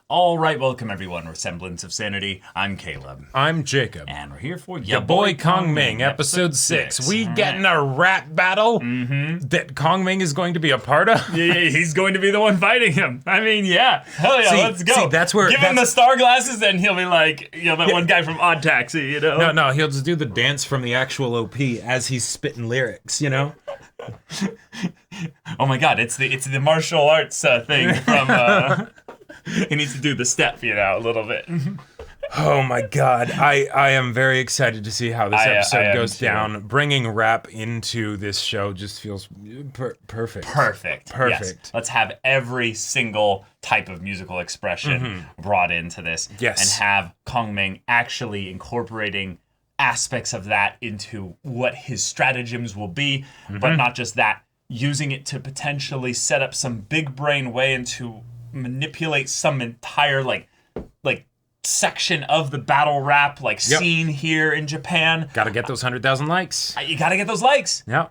All right, welcome everyone. We're Semblance of Sanity. I'm Caleb. I'm Jacob. And we're here for Ya Boy Kongming, episode 6. We getting a rap battle that Kongming is going to be a part of? Yeah, he's going to be the one fighting him. I mean, yeah. Hell yeah, let's go. See, that's where... Give him the star glasses and he'll be like, that one guy from Odd Taxi, you know? No, he'll just do the dance from the actual OP as he's spitting lyrics, you know? Oh my god, it's the martial arts thing from... He needs to do the step, a little bit. Oh my god, I am very excited to see how this episode goes down. Bringing rap into this show just feels perfect. Perfect. Yes. Let's have every single type of musical expression brought into this. Yes. And have Kongming actually incorporating aspects of that into what his stratagems will be, but not just that, using it to potentially set up some big brain way into manipulate some entire like section of the battle rap scene here in Japan. Gotta get those 100,000 likes. You gotta get those likes. Yeah.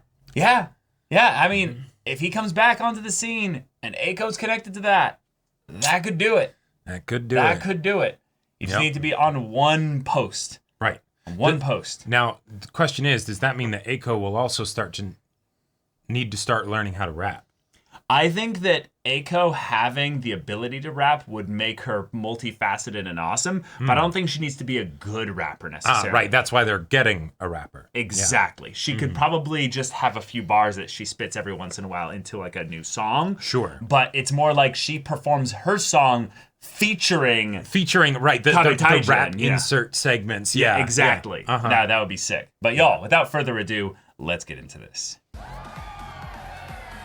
I mean, if he comes back onto the scene and Aiko's connected to that could do it. That could do it. You just need to be on one post. Right. One post. Now, the question is, does that mean that Aiko will also need to start learning how to rap? I think that Aiko having the ability to rap would make her multifaceted and awesome, but I don't think she needs to be a good rapper necessarily. Right, that's why they're getting a rapper. Exactly. Yeah. She could probably just have a few bars that she spits every once in a while into a new song. Sure. But it's more like she performs her song featuring right, the rap insert segments. Yeah, exactly. Yeah. Now that would be sick. But y'all, without further ado, let's get into this.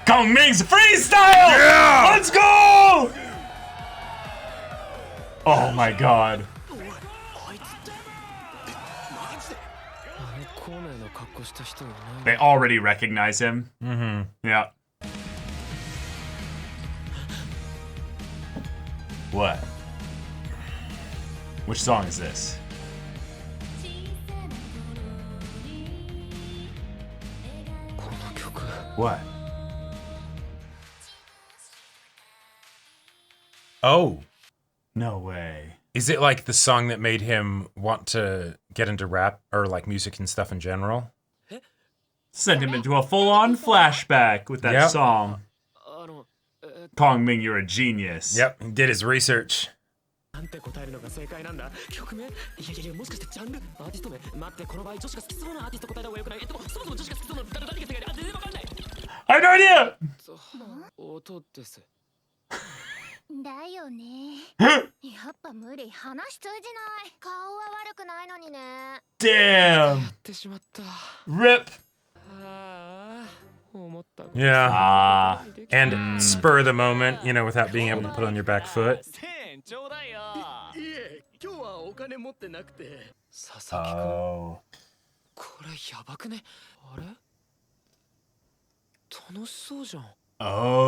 Kongming's freestyle! Yeah! Let's go! Oh my god. They already recognize him. Yeah. What? Which song is this? What? Oh. No way. Is it like the song that made him want to get into rap or music and stuff in general? Sent him into a full-on flashback with that song. Kongming, you're a genius. Yep, he did his research. I have no idea! だよね。やっぱ無理。話通じない。顔は悪くないのにね。Damn. Rip. Yeah. And spur of the moment, without being able to put on your back foot. Oh. Oh.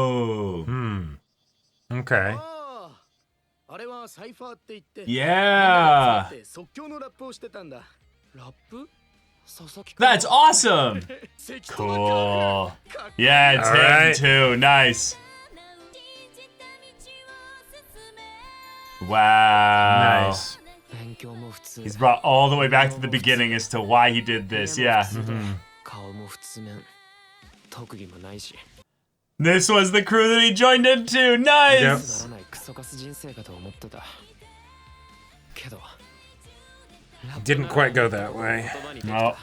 Okay. Yeah. That's awesome. Cool. Yeah, it's him too. Nice. Wow. Nice. He's brought all the way back to the beginning as to why he did this. Yeah. This was the crew that he joined into. Nice. Didn't quite go that way. No.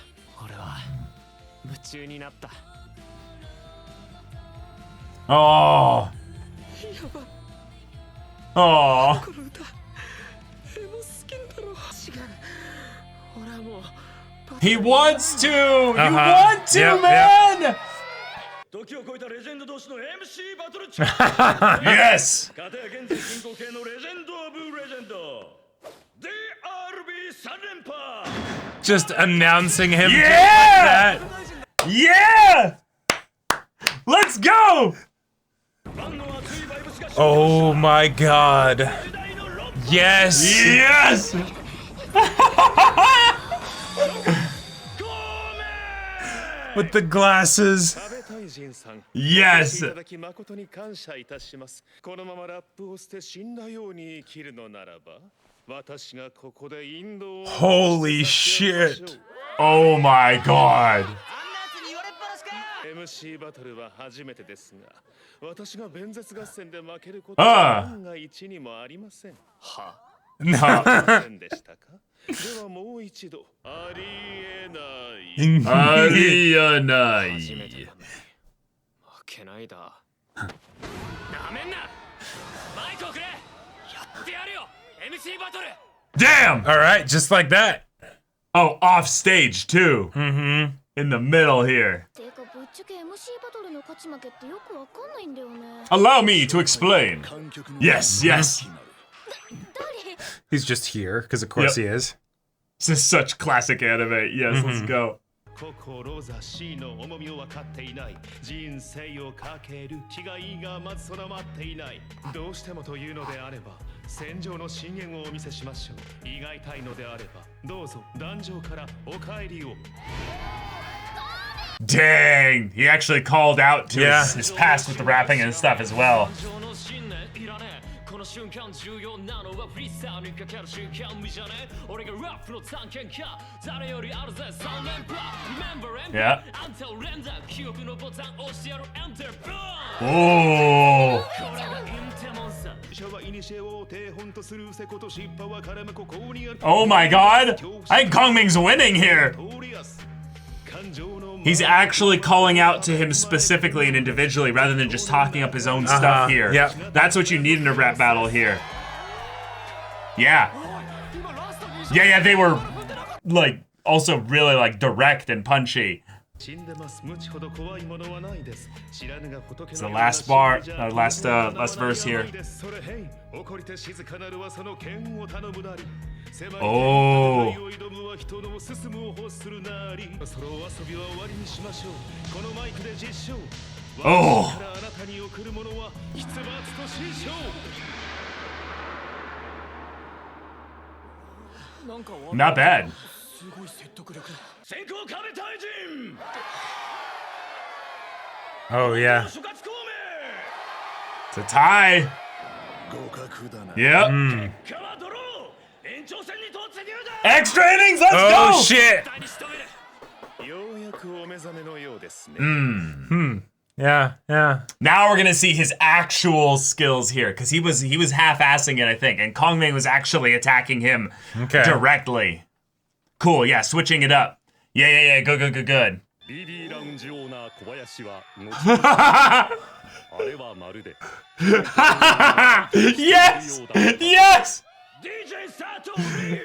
Oh. Oh. He wants to. You want to, man. Yes. Just announcing him yeah! just like that. Yeah! Let's go! Oh my god. Yes! Yes! With the glasses. Yes. Holy shit. Oh my god. MC バトルは初めてですが、私が弁舌合戦で負けることは万が一にもありません。はあ、でしたか？ではもう一度、ありえない。ありえない。初めてなのに負けないだ。なめんな。マイクをくれ。やってやるよ。MC バトル。Damn! All right, just like that. Oh, off stage too. Mm-hmm. In the middle here. Allow me to explain. Yes, yes. He's just here, because of course he is. This is such classic anime. Yes, let's go. 心の重みを分かっていない人生をかける気概がまず備わっていないどうしてもというのであれば戦場の深淵をお見せしましょう胃が痛いのであればどうぞ壇上からお帰りを Dang! He actually called out to his past with the rapping and stuff as well. この瞬間重要なのはフリースタイルにかける瞬間見じゃね俺がラップの探検家誰よりあるぜ3連覇 Remember and あんたを連打記憶のボタン押してやる Enter Boom Oh! これがインテモンさシャワイニシェを手本とするせことしっぱは絡むここにある Oh my god! I think Kongming's winning here! He's actually calling out to him specifically and individually rather than just talking up his own stuff here. Yeah. That's what you need in a rap battle here. Yeah. Yeah, they were like also really like direct and punchy. It's the last bar, last verse here. Oh. Oh. Not bad. Oh, yeah. It's a tie. Yep. Extra innings, let's go! Oh, shit! Yeah, yeah. Now we're gonna see his actual skills here, because he was half-assing it, I think, and Kongming was actually attacking him directly. Cool, yeah, switching it up. Yeah, good. Yes! Yes!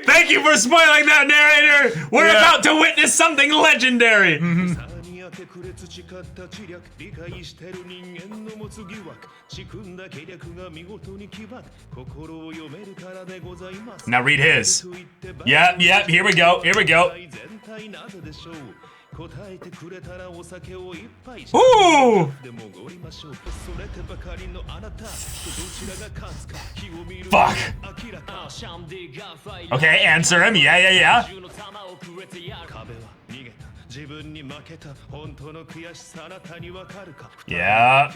Thank you for spoiling that, narrator! We're about to witness something legendary! Now read his. Yep, here we go. Ooh! Fuck. Okay, answer him. Yeah. Yeah.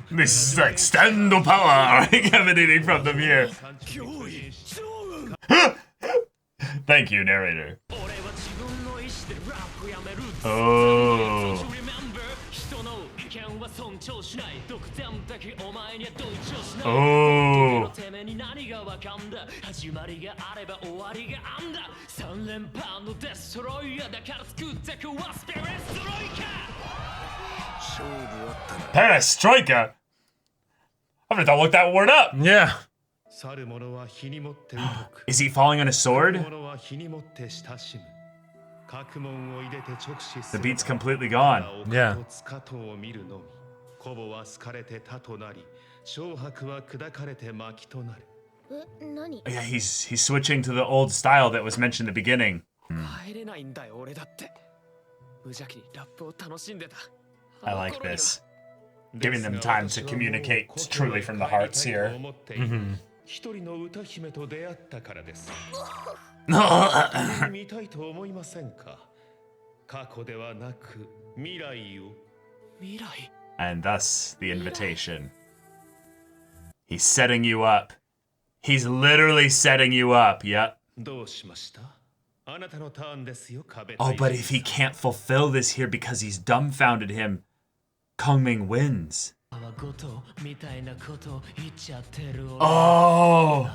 This is like stendo power emanating from them here. Thank you, narrator. Oh. Oh. Perestroika? I've never looked that word up. Yeah. Is he falling on a sword? The beat's completely gone. Yeah. Yeah, he's switching to the old style that was mentioned at the beginning. I like this. Giving them time to communicate truly from the hearts here. And thus the invitation. He's setting you up. He's literally setting you up. Yep. Oh, but if he can't fulfill this here because he's dumbfounded him, Kongming wins. Oh.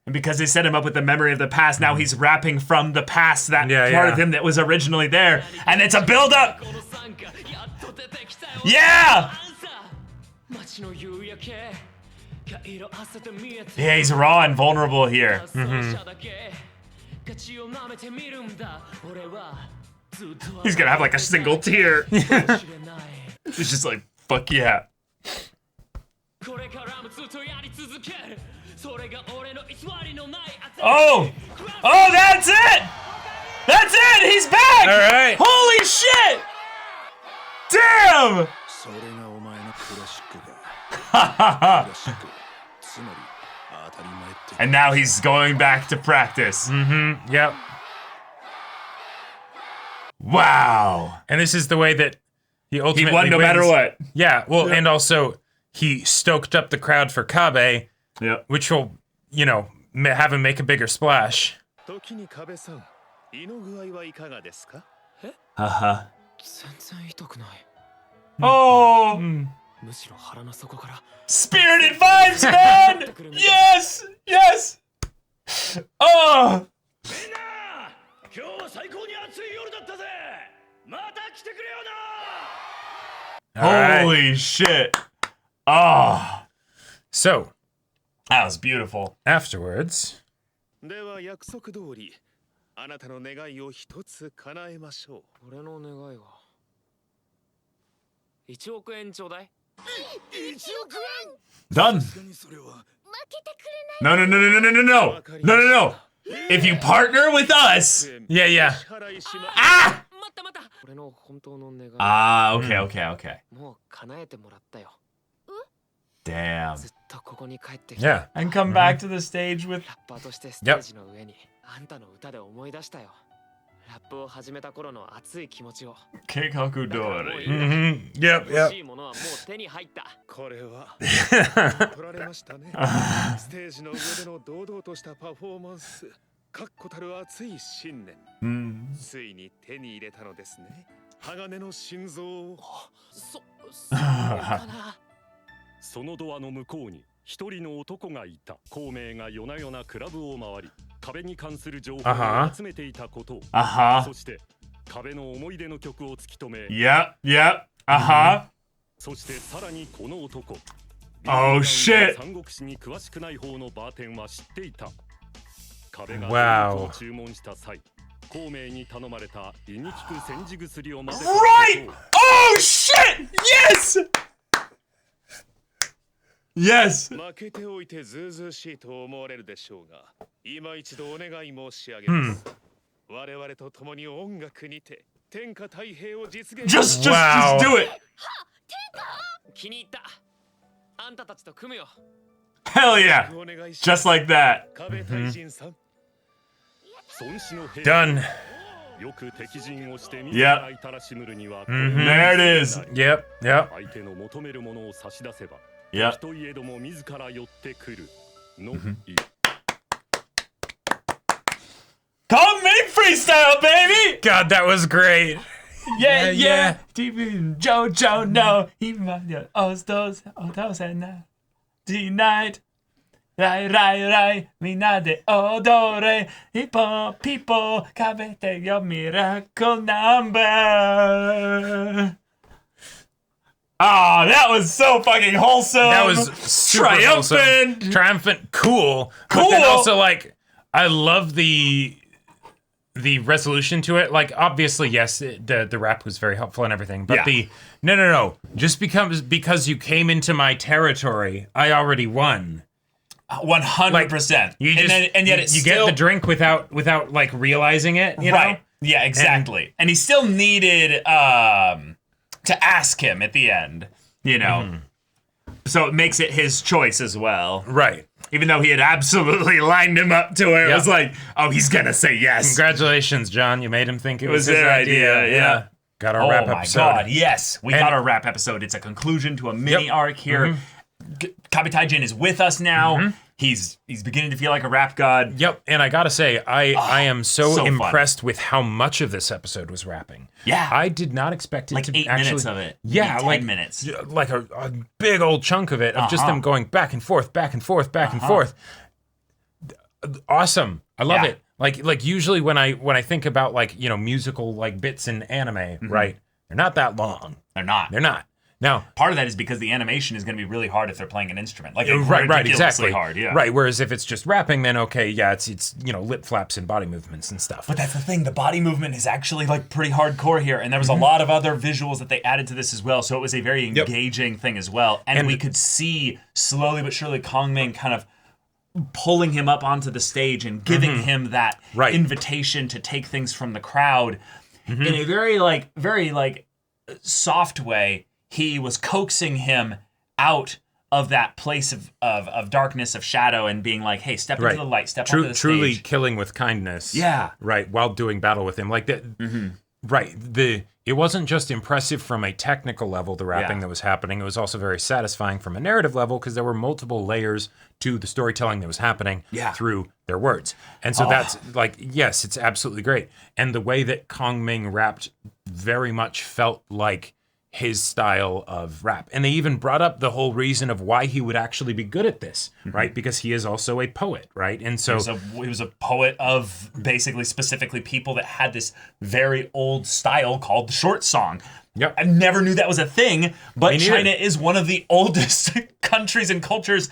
And because they set him up with the memory of the past, now he's rapping from the past, that part of him that was originally there. And it's a build-up! Yeah! Yeah, he's raw and vulnerable here. He's gonna have like a single tear. It's just like, fuck yeah. Oh! Oh, that's it! That's it! He's back! Alright. Holy shit! Damn! And now he's going back to practice. Yep. Wow. And this is the way that he ultimately He won no wins. matter what. Yeah, well, and also he stoked up the crowd for Kabe, which will, you know, have him make a bigger splash. Uh-huh. Oh! Spirited vibes, man! Yes! Yes! Oh! Holy shit. Oh. So, that was beautiful. Afterwards. Done. No, no, no, no, no, no, no, no. No, no, no. If you partner with us. Yeah. Ah! Ah, okay, okay, okay. Damn. Yeah. And come back to the stage with... Yep. Keikaku Dori. Yep. Yep. Uh-huh. Oh, shit. Wow. Right! Oh, shit! Yes! Yes! Just do it! Hell yeah! Just like that. Done. Yep. There it is. Yep. Yep. Kongming freestyle, baby! God, that was great. Yeah. Jojo, no. He might dos and now. Tonight. Rai. Minade odore. People. Kabete your miracle number. Ah, that was so fucking wholesome. That was super triumphant. Wholesome. Triumphant, cool. But then also, like, I love the resolution to it. Like, obviously, yes, the rap was very helpful and everything. But no. Just because you came into my territory, I already won. 100%. You just, and yet you get the drink without like realizing it. You know? Yeah, exactly. And he still needed to ask him at the end, you know. So it makes it his choice as well. Right. Even though he had absolutely lined him up to where it was like, oh, he's gonna say yes. Congratulations, John. You made him think it was his their idea. Yeah. Got our wrap episode. Oh my god, yes. We got our wrap episode. It's a conclusion to a mini arc here. Kabitaijin is with us now. He's beginning to feel like a rap god. Yep, and I gotta say, I am so impressed fun. with how much of this episode was rapping. Yeah. I did not expect it like to 8 actually... minutes of it. Yeah, maybe 10 like minutes. Like a big old chunk of it, of just them going back and forth, back and forth, back and forth. Awesome. I love it. Like usually when I think about like, you know, musical like bits in anime, right? They're not that long. They're not. Now, part of that is because the animation is going to be really hard if they're playing an instrument. Like right, exactly. Hard, yeah. Right, whereas if it's just rapping, then okay, yeah, it's you know, lip flaps and body movements and stuff. But that's the thing, the body movement is actually like pretty hardcore here, and there was a lot of other visuals that they added to this as well, so it was a very engaging thing as well. And we could see slowly but surely Kongming kind of pulling him up onto the stage and giving him that invitation to take things from the crowd in a very soft way. He was coaxing him out of that place of darkness, of shadow, and being like, hey, step into the light, step onto the stage. Truly killing with kindness. Yeah. Right, while doing battle with him. Like that. Right. It wasn't just impressive from a technical level, the rapping that was happening. It was also very satisfying from a narrative level because there were multiple layers to the storytelling that was happening through their words. And so that's like, yes, it's absolutely great. And the way that Kongming rapped very much felt like his style of rap. And they even brought up the whole reason of why he would actually be good at this, right? Because he is also a poet, right? And so he was a poet of basically specifically people that had this very old style called the short song. Yep. I never knew that was a thing, but China is one of the oldest countries and cultures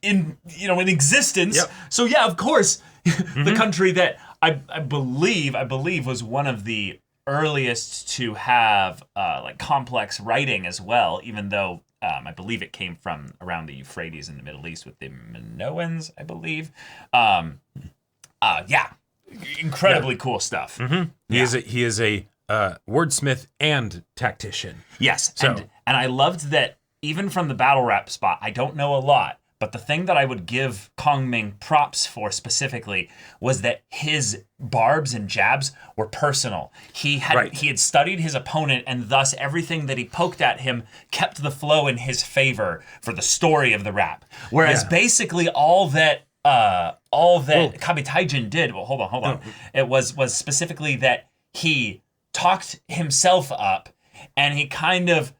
in existence. Yep. So yeah, of course, the country that I believe was one of the earliest to have like complex writing as well, even though I believe it came from around the Euphrates in the Middle East with the Minoans, I believe. Incredibly cool stuff. he is a wordsmith and tactician. Yes, So- and I loved that even from the battle rap spot, I don't know a lot, but the thing that I would give Kongming props for specifically was that his barbs and jabs were personal. He had studied his opponent, and thus everything that he poked at him kept the flow in his favor for the story of the rap. Whereas basically all that Kabitaijin did. Well, hold on. It was specifically that he talked himself up, and he kind of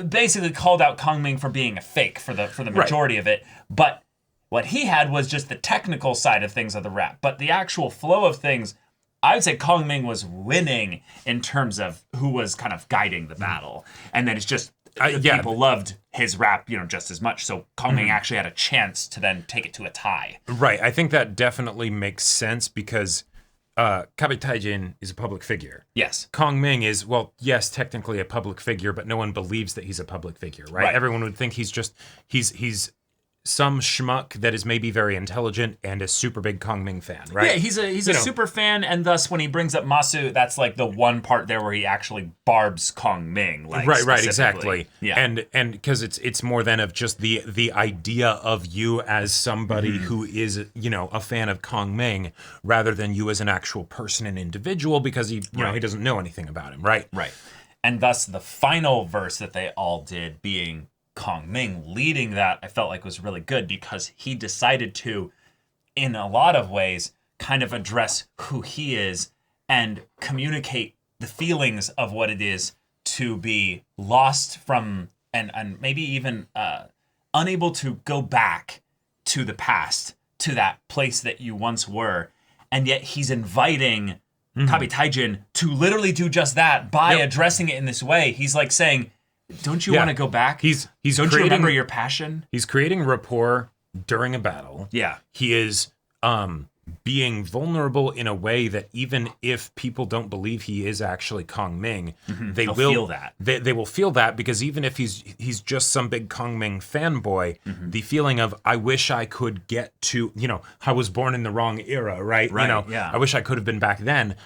basically called out Kongming for being a fake for the majority of it. But what he had was just the technical side of things of the rap. But the actual flow of things, I would say Kongming was winning in terms of who was kind of guiding the battle. And then it's just people loved his rap, just as much. So Kongming actually had a chance to then take it to a tie. Right. I think that definitely makes sense because Kabitaijin is a public figure. Yes. Kongming is, well, yes, technically a public figure, but no one believes that he's a public figure, right? Everyone would think he's some schmuck that is maybe very intelligent and a super big Kongming fan, right? Yeah, he's a super fan, and thus when he brings up Masu, that's like the one part there where he actually barbs Kongming, like right, exactly. Yeah, and because it's more than of just the idea of you as somebody who is a fan of Kongming rather than you as an actual person and individual because he he doesn't know anything about him, right? Right, and thus the final verse that they all did being Kongming leading that, I felt like was really good because he decided to, in a lot of ways, kind of address who he is and communicate the feelings of what it is to be lost from and maybe even unable to go back to the past, to that place that you once were. And yet he's inviting Kabitaijin to literally do just that by addressing it in this way. He's like saying, don't you want to go back? Don't you remember your passion? He's creating rapport during a battle. Yeah. He is being vulnerable in a way that even if people don't believe he is actually Kongming, they will feel that. They will feel that because even if he's just some big Kongming fanboy, the feeling of I wish I could get to, I was born in the wrong era, right? I wish I could have been back then.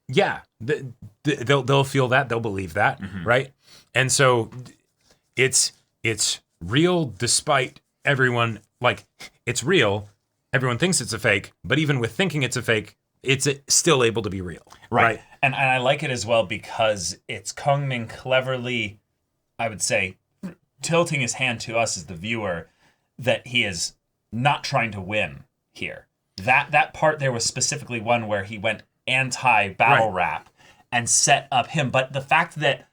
Yeah, they'll feel that, they'll believe that, right? And so it's real despite everyone like, it's real. Everyone thinks it's a fake, but even with thinking it's a fake, it's still able to be real. Right. And I like it as well because it's Kongming cleverly, I would say, tilting his hand to us as the viewer that he is not trying to win here. That part there was specifically one where he went anti-battle rap and set up him. But the fact that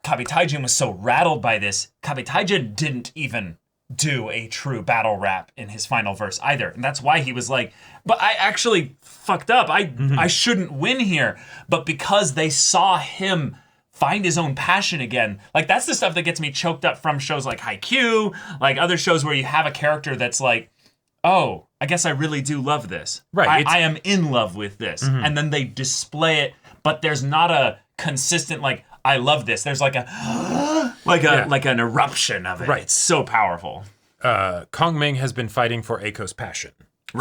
Kabitaijin was so rattled by this, Kabitaijin didn't even do a true battle rap in his final verse either. And that's why he was like, but I actually fucked up. I shouldn't win here. But because they saw him find his own passion again, like that's the stuff that gets me choked up from shows like Haikyuu, like other shows where you have a character that's like, oh, I guess I really do love this. Right. I am in love with this. And then they display it, but there's not a consistent, like, I love this. There's like like an eruption of it. Right. It's so powerful. Kongming has been fighting for Eiko's passion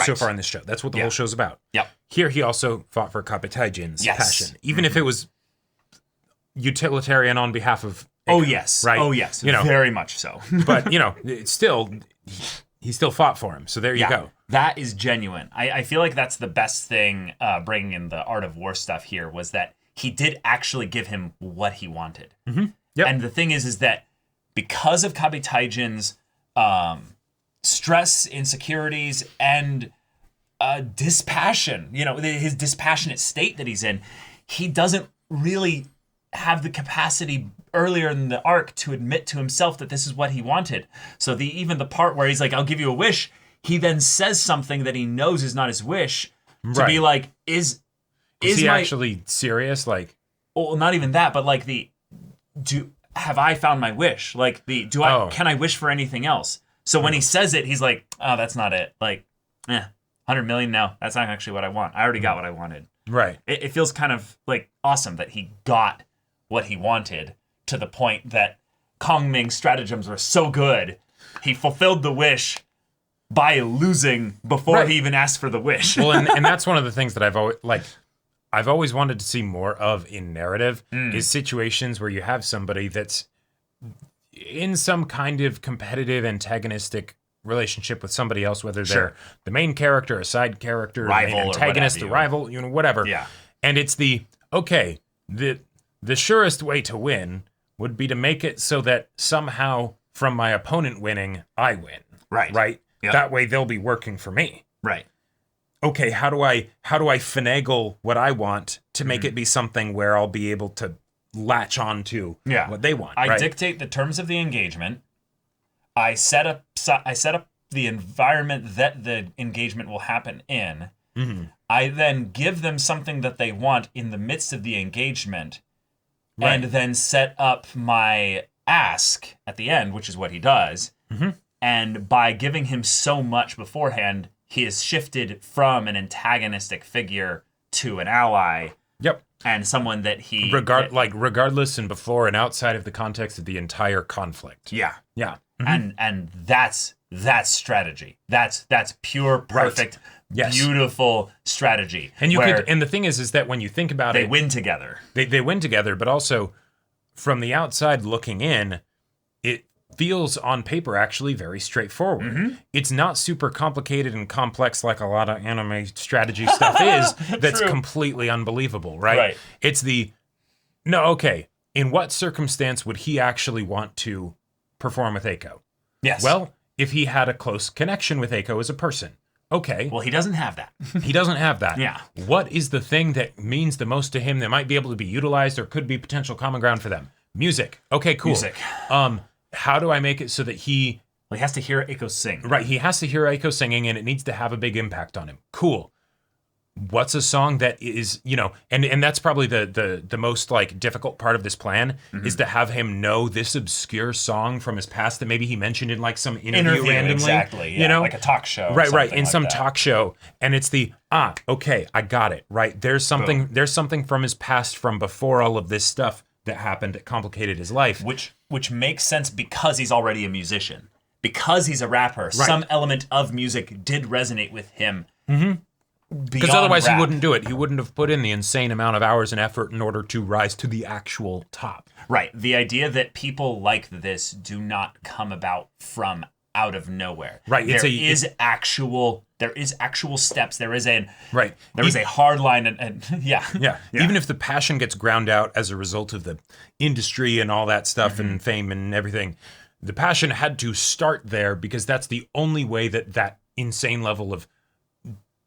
so far in this show. That's what the whole show's about. Yep. Here he also fought for Kabitaijin's passion, even if it was utilitarian on behalf of Eiko, Oh yes. right? Oh yes. You know, very much so. but it's still he still fought for him. So there you go. That is genuine. I feel like that's the best thing bringing in the Art of War stuff here was that he did actually give him what he wanted. Yep. And the thing is that because of Kabitaijin's stress, insecurities, and dispassion, his dispassionate state that he's in, he doesn't really have the capacity earlier in the arc to admit to himself that this is what he wanted. So even the part where he's like, I'll give you a wish, he then says something that he knows is not his wish to be like, Is he actually serious? Like, well, not even that, but like have I found my wish? Like can I wish for anything else? So when he says it, he's like, oh, that's not it. Like, 100 million? No, that's not actually what I want. I already got what I wanted. Right. It feels kind of like awesome that he got what he wanted to the point that Kongming's stratagems were so good, he fulfilled the wish by losing before he even asked for the wish. Well, and that's one of the things that I've always wanted to see more of in narrative is situations where you have somebody that's in some kind of competitive, antagonistic relationship with somebody else, whether they're the main character, a side character, rival, an antagonist, a rival, whatever. Yeah. And it's the surest way to win would be to make it so that somehow from my opponent winning, I win. Right. Right? Yep. That way they'll be working for me. Right. Okay, how do I finagle what I want to make it be something where I'll be able to latch on to what they want? I dictate the terms of the engagement. I set up the environment that the engagement will happen in. I then give them something that they want in the midst of the engagement, and then set up my ask at the end, which is what he does. And by giving him so much beforehand, he is shifted from an antagonistic figure to an ally. Yep. And someone that he... regardless and before and outside of the context of the entire conflict. Yeah. Yeah. And that's strategy. That's pure, perfect, beautiful strategy. And and the thing is that when you think about they win together. They win together, but also from the outside looking in, it feels on paper actually very straightforward. It's not super complicated and complex like a lot of anime strategy stuff is. That's completely unbelievable, right? It's in what circumstance would he actually want to perform with Eiko? Yes. Well, if he had a close connection with Eiko as a person. Okay. Well, he doesn't have that. He doesn't have that. Yeah. What is the thing that means the most to him that might be able to be utilized or could be potential common ground for them? Music. Okay, cool. Music. How do I make it so that he has to hear Eiko sing? Right, he has to hear Eiko singing and it needs to have a big impact on him. Cool. What's a song that is, and that's probably the most difficult part of this plan is to have him know this obscure song from his past that maybe he mentioned in some interview randomly. Exactly. Yeah, like a talk show. Right, in some talk show. And it's okay, I got it. Right. There's something from his past from before all of this stuff that happened that complicated his life. Which makes sense because he's already a musician. Because he's a rapper. Some element of music did resonate with him. Because otherwise he wouldn't do it. He wouldn't have put in the insane amount of hours and effort in order to rise to the actual top. Right. The idea that people like this do not come about from out of nowhere. Right. There is actual steps. There is a hard line and yeah. Even if the passion gets ground out as a result of the industry and all that stuff and fame and everything, the passion had to start there because that's the only way that insane level of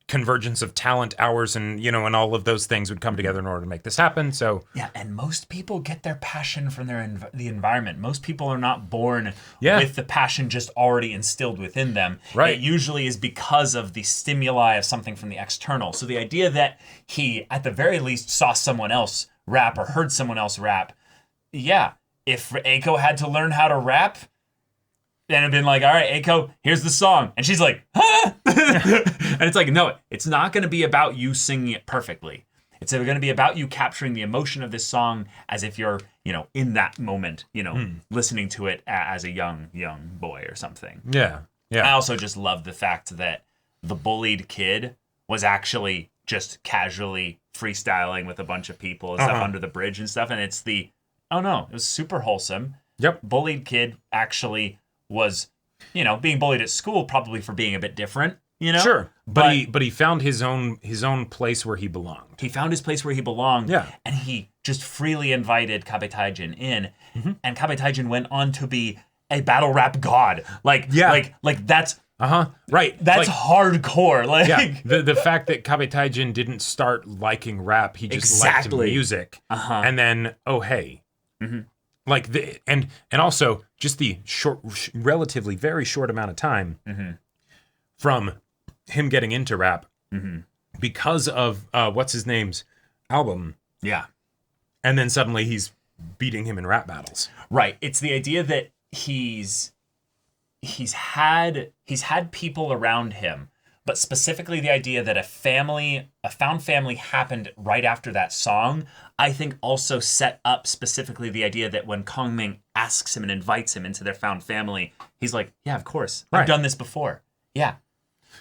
convergence of talent, hours, and and all of those things would come together in order to make this happen. So and most people get their passion from the environment. Most people are not born with the passion just already instilled within them. Right. It usually is because of the stimuli of something from the external. So the idea that he, at the very least, saw someone else rap or heard someone else rap, if Eiko had to learn how to rap, then it'd been like, all right, Eiko, here's the song. And she's like, huh? And it's like, no, it's not going to be about you singing it perfectly. It's going to be about you capturing the emotion of this song as if you're, in that moment, listening to it as a young boy or something. Yeah. I also just love the fact that the bullied kid was actually just casually freestyling with a bunch of people and stuff under the bridge and stuff. And it's it was super wholesome. Yep. Bullied kid actually was, being bullied at school probably for being a bit different, Sure. But he found his own place where he belonged. He found his place where he belonged. Yeah. And he just freely invited Kabe Taijin in. And Kabe Taijin went on to be a battle rap god. Like that's right. That's hardcore. The fact that Kabe Taijin didn't start liking rap, he just liked music. And then, and also just the relatively very short amount of time from him getting into rap because of what's his name's album. Yeah. And then suddenly he's beating him in rap battles. Right. It's the idea that he's had people around him, but specifically the idea that a found family happened right after that song, I think also set up specifically the idea that when Kongming asks him and invites him into their found family, he's like, yeah, of course. I've done this before. Yeah.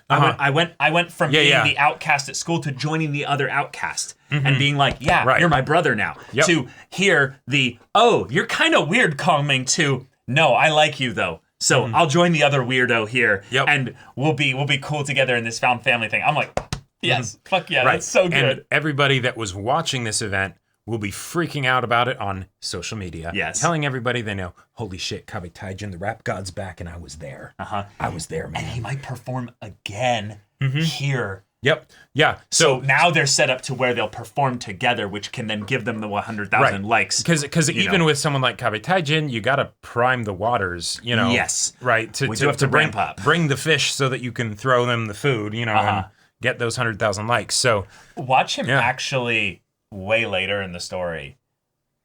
I went from being the outcast at school to joining the other outcast and being like, you're my brother now. Yep. To hear you're kind of weird, Kongming, to, no, I like you though. So I'll join the other weirdo here, and we'll be cool together in this found family thing. I'm like, yes, fuck yeah, that's so good. And everybody that was watching this event will be freaking out about it on social media. Yes. Telling everybody they know, holy shit, Kabe Taijin, the rap god's back, and I was there. I was there, man. And he might perform again here. Yep. Yeah. So now they're set up to where they'll perform together, which can then give them the 100,000 likes. Because even with someone like Kabe Taijin, you got to prime the waters, Yes. Right. We do have to ramp up. Bring the fish so that you can throw them the food, and get those 100,000 likes. So watch him actually way later in the story,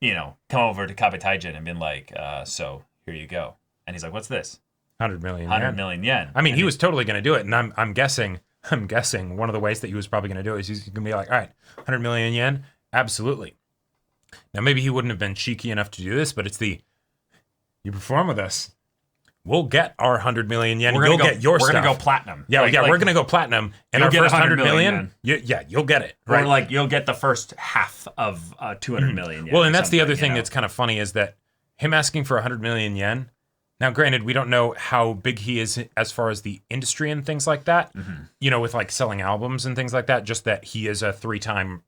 come over to Kabe Taijin and be like, so here you go. And he's like, what's this? 100 million yen. 100 million yen. I mean, he was totally going to do it. And I'm guessing one of the ways that he was probably going to do it is he's going to be like, all right, 100 million yen? Absolutely. Now, maybe he wouldn't have been cheeky enough to do this, but it's you perform with us, we'll get our 100 million yen. You'll get your stuff. We're going to go platinum. Yeah, we're going to go platinum. And our first 100 million, you'll get it. Right? Or you'll get the first half of 200 million yen. Well, and that's the other thing that's kind of funny is that him asking for 100 million yen. Now, granted, we don't know how big he is as far as the industry and things like that, with selling albums and things like that, just that he is a 3-time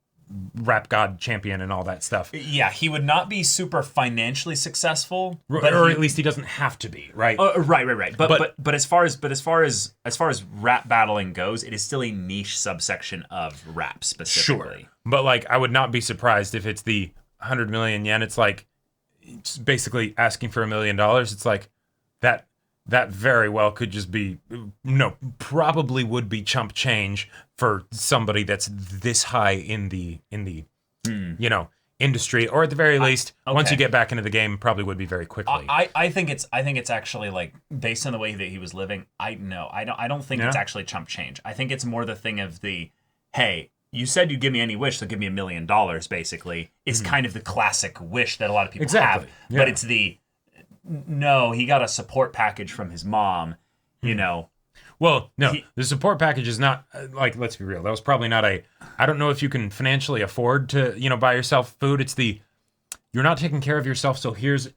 rap god champion and all that stuff. Yeah, he would not be super financially successful, or at least he doesn't have to be, right? Right. But as far as rap battling goes, it is still a niche subsection of rap specifically. Sure. But I would not be surprised if it's the 100 million yen. It's it's basically asking for $1 million. It's that very well could just be probably would be chump change for somebody that's this high in the industry, or at the very least, once you get back into the game, probably would be very quickly. I think it's actually based on the way that he was living. I don't think it's actually chump change. I think it's more the thing of hey, you said you'd give me any wish, so give me $1 million. Basically, it's kind of the classic wish that a lot of people have, but it's no, he got a support package from his mom, Well, no, the support package is not, let's be real. That was probably not I don't know if you can financially afford to, buy yourself food. It's you're not taking care of yourself. So here's,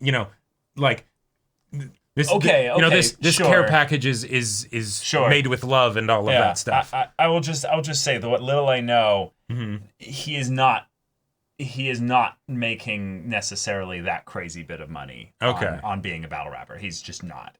this This, Okay, you know, okay, this sure. care package is Sure. made with love and all of that stuff. I'll just say that what little I know, he is not making necessarily that crazy bit of money on being a battle rapper. He's just not.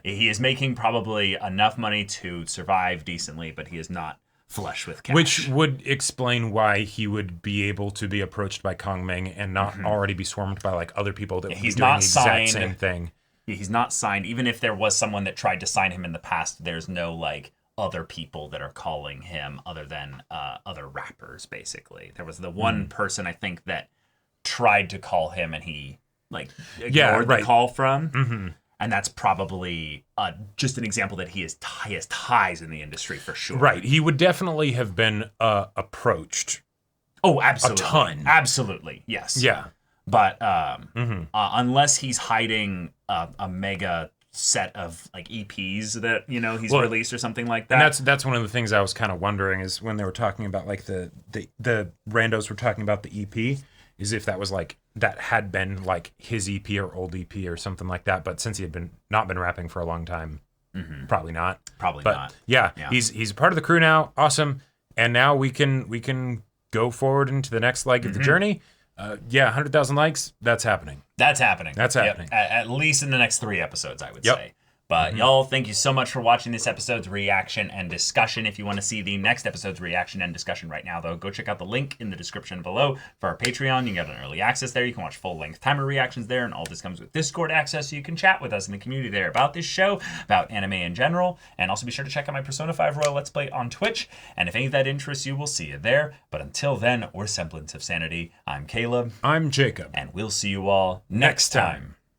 He is making probably enough money to survive decently, but he is not flush with cash. Which would explain why he would be able to be approached by Kongming and not already be swarmed by like other people that would be doing the exact same thing. He's not signed. Even if there was someone that tried to sign him in the past, there's no like other people that are calling him other than other rappers, basically. There was the one person, I think, that tried to call him and he like ignored the call from. And that's probably just an example that he has ties in the industry for sure. Right. He would definitely have been approached. Oh, absolutely. A ton. Absolutely. Yes. Yeah. But unless he's hiding a mega set of like EPs that he's released or something like that. And that's one of the things I was kind of wondering is when they were talking about like the randos were talking about the EP, is if that was like that had been like his EP or old EP or something like that. But since he had not been rapping for a long time, probably not. Probably but not. Yeah, he's a part of the crew now. Awesome. And now we can go forward into the next leg of the journey. 100,000 likes. That's happening. That's happening. Yep. At least in the next 3 episodes, I would say. But y'all, thank you so much for watching this episode's reaction and discussion. If you want to see the next episode's reaction and discussion right now, though, go check out the link in the description below for our Patreon. You can get an early access there. You can watch full-length timer reactions there, and all this comes with Discord access, so you can chat with us in the community there about this show, about anime in general, and also be sure to check out my Persona 5 Royal Let's Play on Twitch. And if any of that interests you, we'll see you there. But until then, we're Semblance of Sanity. I'm Caleb. I'm Jacob. And we'll see you all next time.